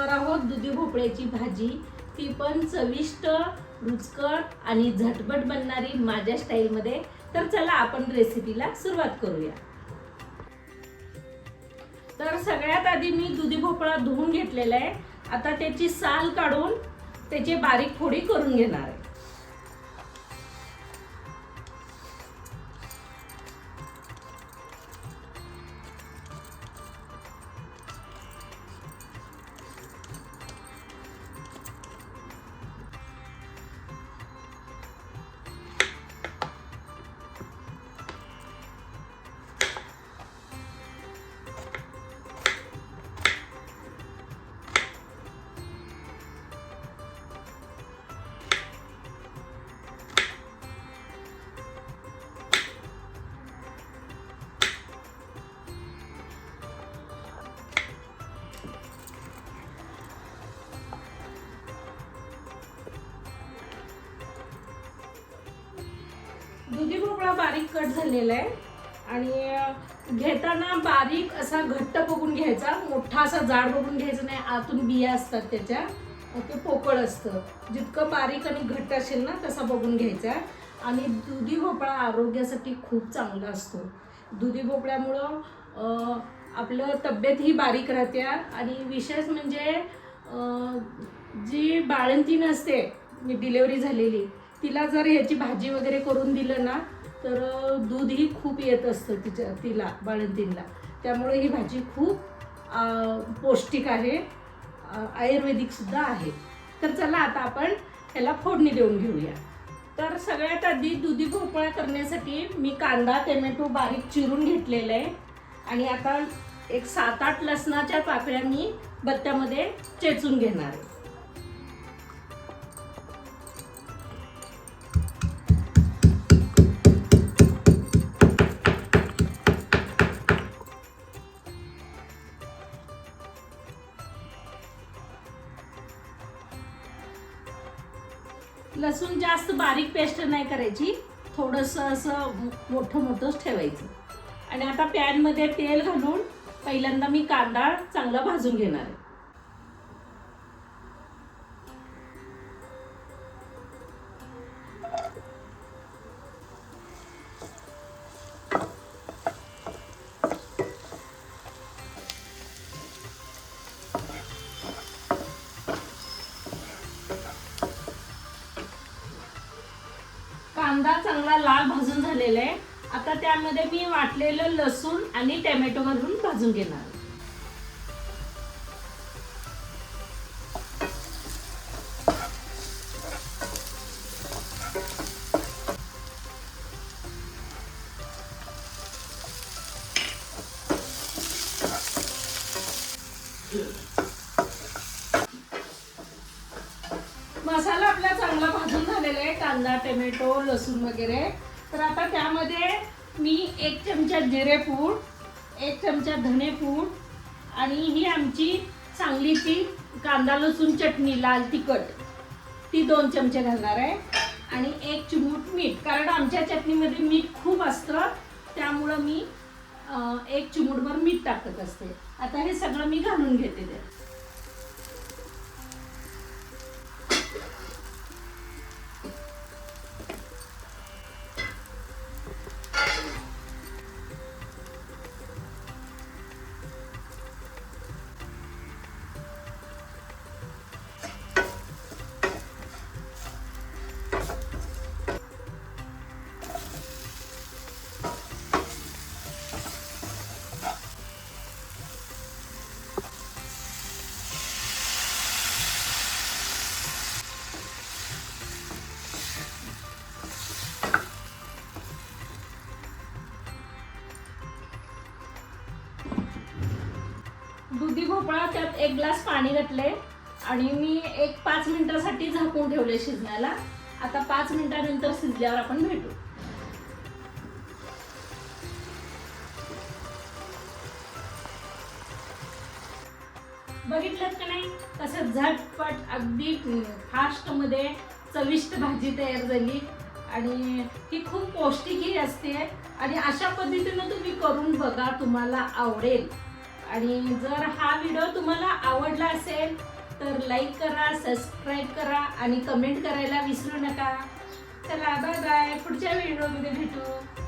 बनवणार आहोत दुधी भोपळ्याची भाजी, ती पण चविष्ट, रुचकर आणि झटपट बनणारी माझ्या स्टाईलमध्ये। तर चला आपण रेसिपीला सुरुवात करूया। तर सगळ्यात आधी मी दुधी भोपळा धुवून घेतलेला आहे। आता त्याची साल काढून त्याचे बारीक फोडी करून घेणार आहे। दुधी भोपळा बारीक कट झालेला आहे आणि घेताना बारीक असा घट्ट बघून घ्यायचा, मोठा असा जाड बघून घ्यायचा नाही। आतून बिया असतात त्याच्या, ते पोकळ असतं। जितकं बारीक आणि घट्ट असेल ना तसा बघून घ्यायचा। आणि दुधी भोपळा आरोग्यासाठी खूप चांगला असतो। दुधी भोपळ्यामुळं आपलं तब्येत ही बारीक राहते। आणि विशेष म्हणजे जी बाळंतीण असते, डिलिव्हरी झालेली, तिला जर ह्याची भाजी वगैरे करून दिलं ना तर दूध ही खूप येत असतं तिला बाळंतीणला। त्यामुळे ही भाजी खूप पौष्टिक आहे, आयुर्वेदिक सुद्धा आहे। तर चला आता आपण ह्याला फोडणी देऊन घेऊया। तर सगळ्यात आधी दुधी भोपळा करण्यासाठी मी कांदा टोमॅटो बारीक चिरून घेतलेला आहे। आणि आता एक 7-8 लसणाच्या पाकळ्या मी बत्त्यामध्ये चेचून घेणार आहे। लसूण जास्त बारीक पेस्ट नाही करायची, थोडंसं असं मोठं मोठंच ठेवायचं। आणि आता पॅन मध्ये तेल घालून पहिल्यांदा मी कांदा चांगला भाजून घेणार आहे। कांदा चांगला लाल भाजून झालेला आहे। आता त्यामध्ये मी वाटलेलं लसूण आणि टोमॅटो घालून भाजून घेणार आहे। मसाला आपला चांगला भाजून झालेला आहे, कांदा टोमॅटो लसूण वगैरे। तर आता त्यामध्ये मी 1 चमचा जिरे पूड, 1 चमचा धने पूड आणि ही आमची सांगलीची कांदा लसूण चटणी लाल तिखट, ती 2 चमचे घालणार आहे। आणि 1 चिमूट मीठ, कारण आमच्या चटणीमध्ये मीठ खूप असतं त्यामुळं मी 1 चिमूटभर मीठ टाकत असते। आता हे सगळं मी घालून घेते ते। दुधी भोपळा त्यात 1 ग्लास पाणी घातले आणि मी 5 मिनिटांसाठी झाकून ठेवले शिजण्याला। आता 5 मिनिटांनंतर शिजल्यावर आपण भेटू। बघितलं का नाही कसं झटपट अगदी फास्ट मध्ये चविष्ट भाजी तयार झाली। आणि ही खूप पौष्टिकही असते। आणि अशा पद्धतीने तुम्ही करून बघा, तुम्हाला आवडेल। आणि जर हा व्हिडिओ तुम्हाला आवडला असेल तर लाईक करा, सबस्क्राईब करा आणि कमेंट करायला विसरू नका. चला बाय बाय, पुढच्या व्हिडिओमध्ये भेटू.